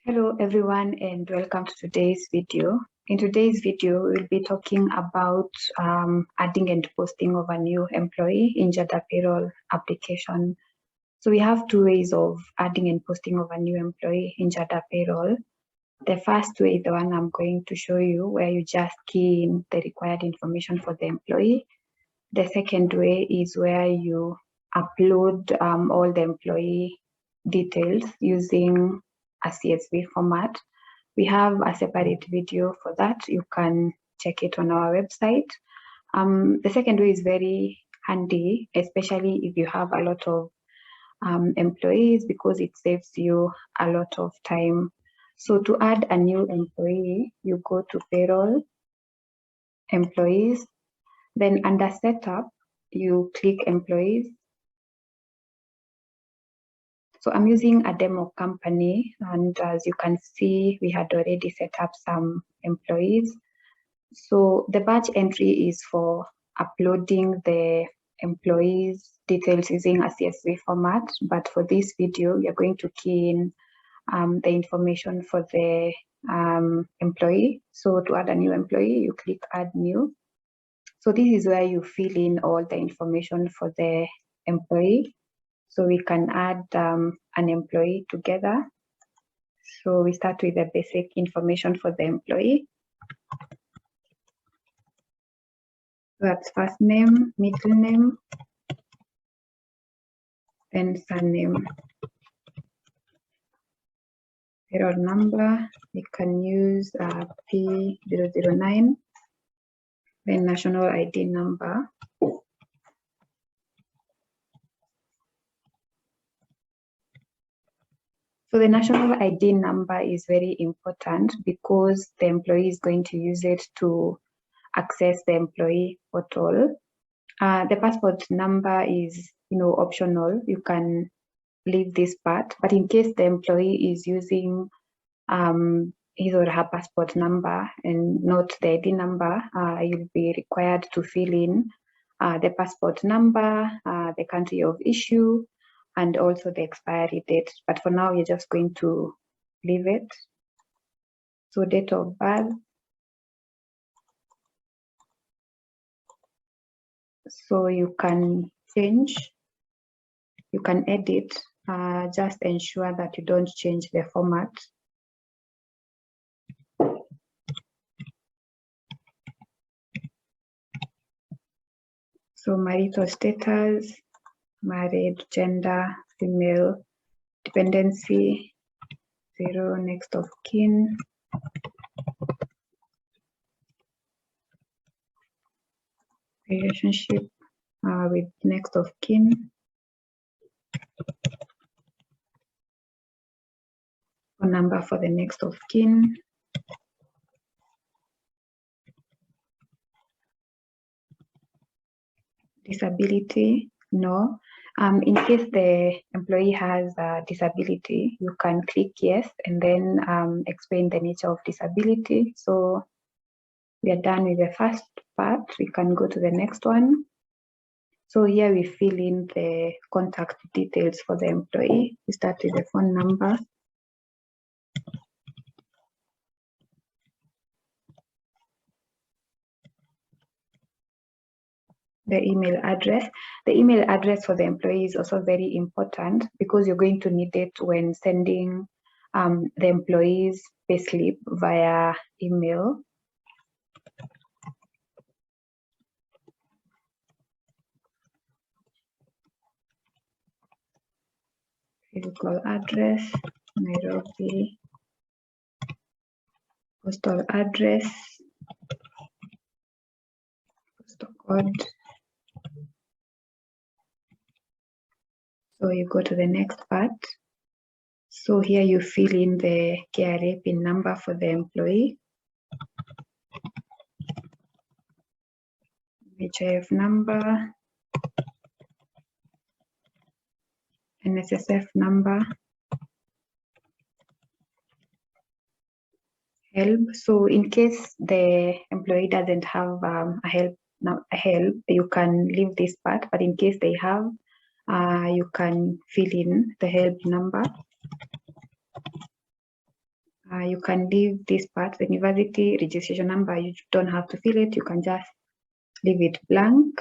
Hello everyone and welcome to today's video. In today's video, we'll be talking about adding and posting of a new employee in Jada Payroll application. So we have two ways of adding and posting of a new employee in Jada Payroll. The first way, the one I'm going to show you, where you just key in the required information for the employee. The second way is where you upload all the employee details using a CSV format. We have a separate video for that. You can check it on our website. The second way is very handy, especially if you have a lot of employees, because it saves you a lot of time. So to add a new employee, you go to payroll, employees, then under setup, you click employees. So I'm using a demo company, and as you can see, we had already set up some employees. So the batch entry is for uploading the employees' details using a CSV format, but for this video, we are going to key in the information for the employee. So to add a new employee, you click add new. So this is where you fill in all the information for the employee. So we can add an employee together. So we start with the basic information for the employee. That's first name, middle name, then surname. Payroll number, we can use P009, then national ID number. So the national ID number is very important because the employee is going to use it to access the employee portal. The passport number is, optional. You can leave this part, but in case the employee is using his or her passport number and not the ID number, you'll be required to fill in the passport number, the country of issue, and also the expiry date. But for now, you're just going to leave it. So date of birth. So you can change, you can edit, just ensure that you don't change the format. So marital status, married, gender, female, dependency, 0, next of kin. Relationship with next of kin. Phone number for the next of kin. Disability, no. In case the employee has a disability, you can click yes and then explain the nature of disability. So we are done with the first part. We can go to the next one. So here we fill in the contact details for the employee. We start with the phone number. The email address. The email address for the employee is also very important because you're going to need it when sending the employee's payslip via email. Physical address, Nairobi. Postal address, postal code. So you go to the next part. So here you fill in the KRA PIN number for the employee, HIF number, NSSF number, help. So in case the employee doesn't have a help, you can leave this part, but in case they have, you can fill in the help number. You can leave this part, the university registration number. You don't have to fill it. You can just leave it blank.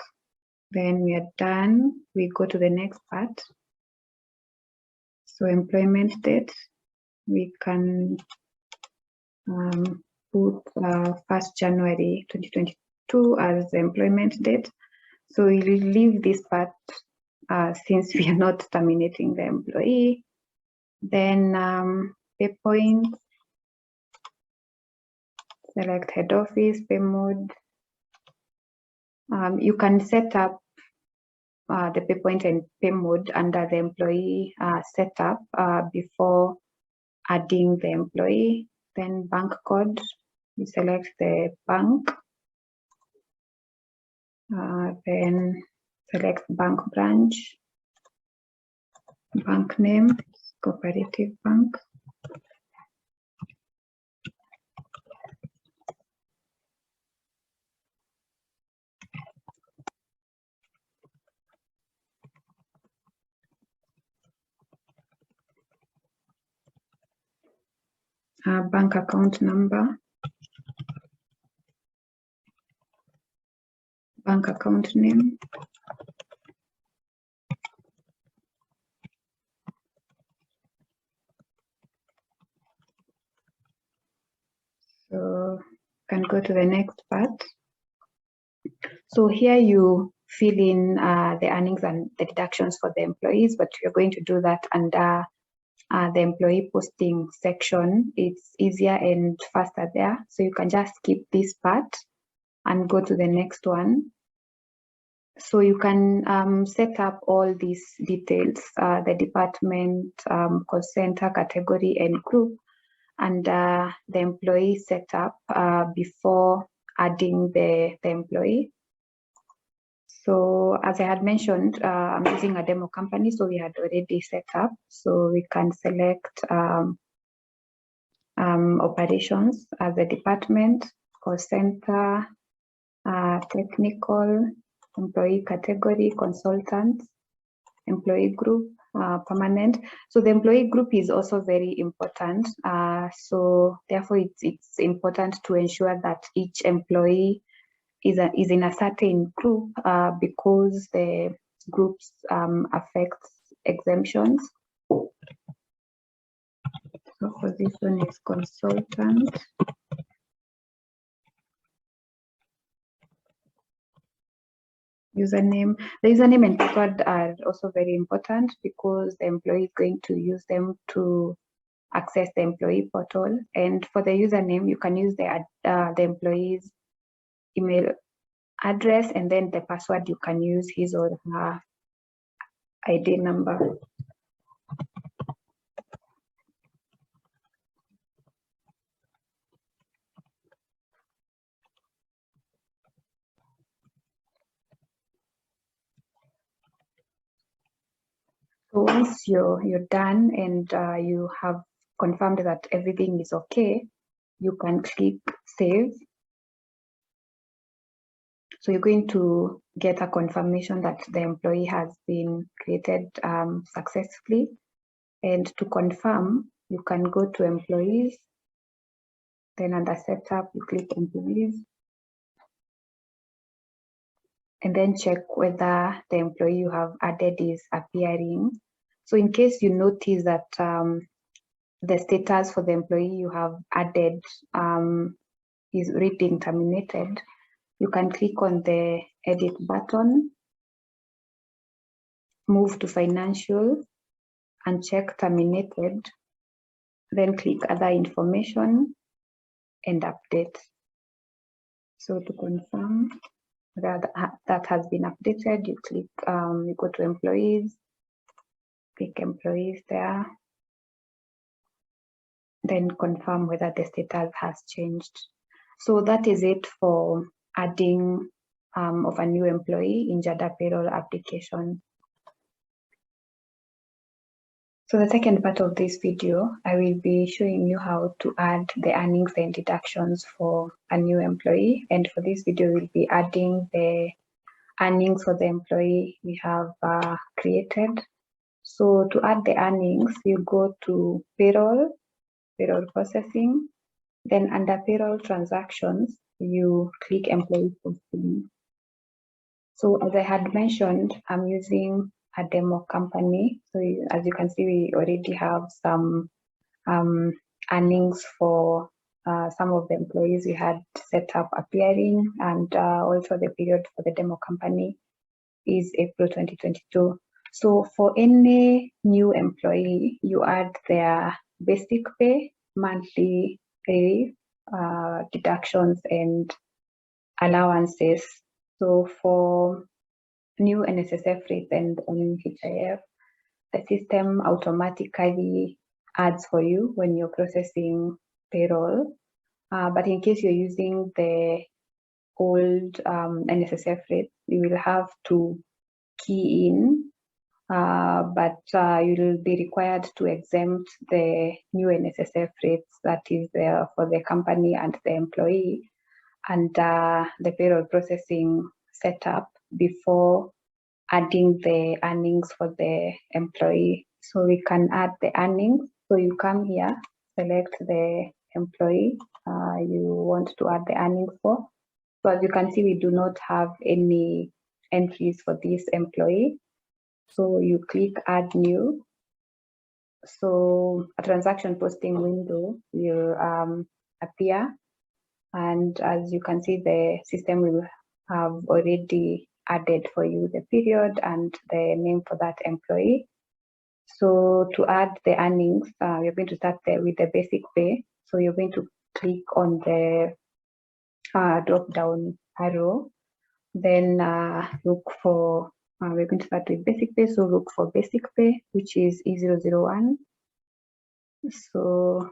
Then we are done. We go to the next part. So employment date, we can put 1st January 2022 as the employment date. So we'll leave this part since we are not terminating the employee. Then pay point, select head office, pay mode. You can set up the pay point and pay mode under the employee setup before adding the employee. Then bank code, you select the bank, then select bank branch, bank name, cooperative bank. Bank account number, bank account name, so can go to the next part. So here you fill in the earnings and the deductions for the employees, but you're going to do that under the employee posting section. It's easier and faster there. So you can just skip this part and go to the next one. So you can set up all these details, the department, call center, category, and group, and the employee setup before adding the employee. So as I had mentioned, I'm using a demo company, so we had already set up. So we can select operations as a department, call center, technical, employee category, consultants, employee group, permanent. So the employee group is also very important. So therefore, it's important to ensure that each employee is in a certain group because the groups affect exemptions. So for this one is consultant. Username. The username and password are also very important because the employee is going to use them to access the employee portal. And for the username, you can use the employee's email address, and then the password you can use his or her ID number. So once you're done and you have confirmed that everything is okay, you can click save. So you're going to get a confirmation that the employee has been created successfully. And to confirm, you can go to employees, then under setup, you click employees, and then check whether the employee you have added is appearing. So in case you notice that the status for the employee you have added is reading terminated, you can click on the edit button, move to financial, and check terminated, then click other information and update. So to confirm that has been updated, you click, you go to employees, click employees there, then confirm whether the status has changed. So that is it for adding of a new employee in Jada Payroll application. So the second part of this video, I will be showing you how to add the earnings and deductions for a new employee. And for this video, we'll be adding the earnings for the employee we have created. So to add the earnings, you go to payroll, payroll processing. Then under payroll transactions, you click employee posting. So as I had mentioned, I'm using a demo company. So as you can see, we already have some earnings for some of the employees we had set up appearing, and also the period for the demo company is April 2022. So for any new employee, you add their basic pay, monthly pay, deductions, and allowances. So for new NSSF rates and NHIF, the system automatically adds for you when you're processing payroll. But in case you're using the old NSSF rate, you will have to key in, but you will be required to exempt the new NSSF rates that is there for the company and the employee, and the payroll processing setup before adding the earnings for the employee. So we can add the earnings. So you come here, select the employee you want to add the earnings for. So as you can see, we do not have any entries for this employee. So you click add new. So a transaction posting window will appear. And as you can see, the system will have already added for you the period and the name for that employee. So to add the earnings, you're going to start there with the basic pay. So you're going to click on the drop down arrow, then look for, we're going to start with basic pay. So look for basic pay, which is E001. So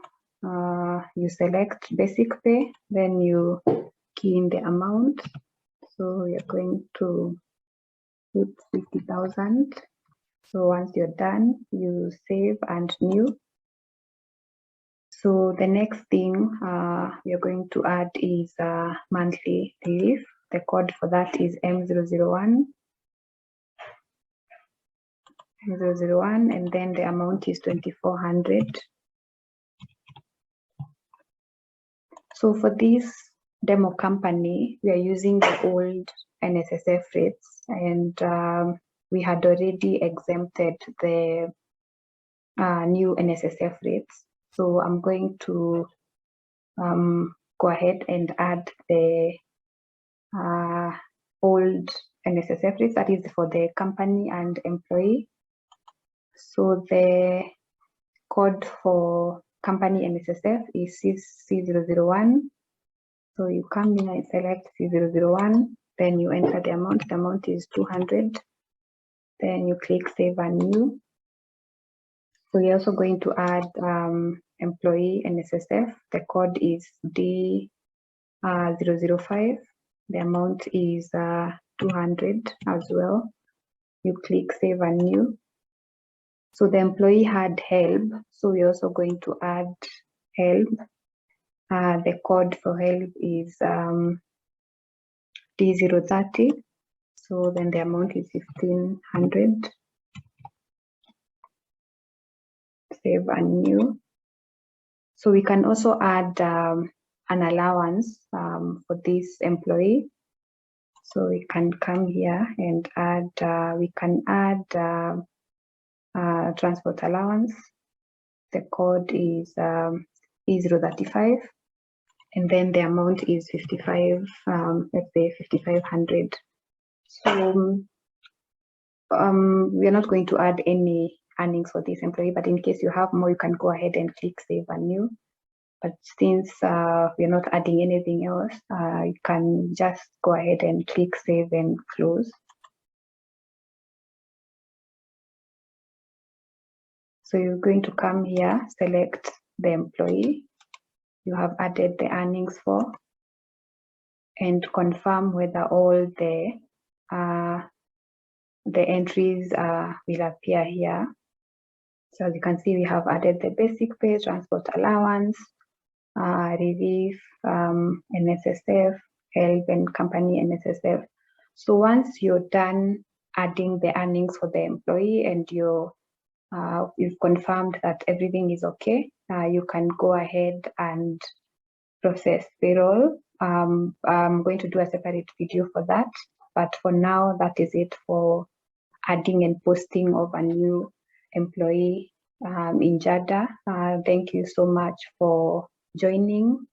you select basic pay, then you key in the amount. So you're going to put 50,000. So once you're done, you save and new. So the next thing you're going to add is monthly relief. The code for that is M001. M001, and then the amount is 2,400. So for this demo company, we are using the old NSSF rates, and we had already exempted the new NSSF rates. So I'm going to go ahead and add the old NSSF rates, that is for the company and employee. So the code for company NSSF is C001. So you come in and select C001, then you enter the amount. The amount is 200. Then you click save and new. So you're also going to add employee NSSF. The code is D005. The amount is 200 as well. You click save and new. So the employee had help. So we're also going to add help. The code for help is D030. So then the amount is 1,500. Save and new. So we can also add an allowance for this employee. So we can come here and add, we can add transport allowance. The code is E035. And then the amount is 55, let's say 5,500. So we are not going to add any earnings for this employee, but in case you have more, you can go ahead and click save and new. But since we're not adding anything else, you can just go ahead and click save and close. So you're going to come here, select the employee you have added the earnings for, and confirm whether all the entries will appear here. So as you can see, we have added the basic pay, transport allowance, relief, NSSF, help, and company NSSF. So once you're done adding the earnings for the employee and you're you've confirmed that everything is okay, you can go ahead and process payroll. I'm going to do a separate video for that, but for now, that is it for adding and posting of a new employee in Jada. Thank you so much for joining.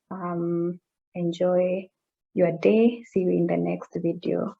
Enjoy your day. See you in the next video.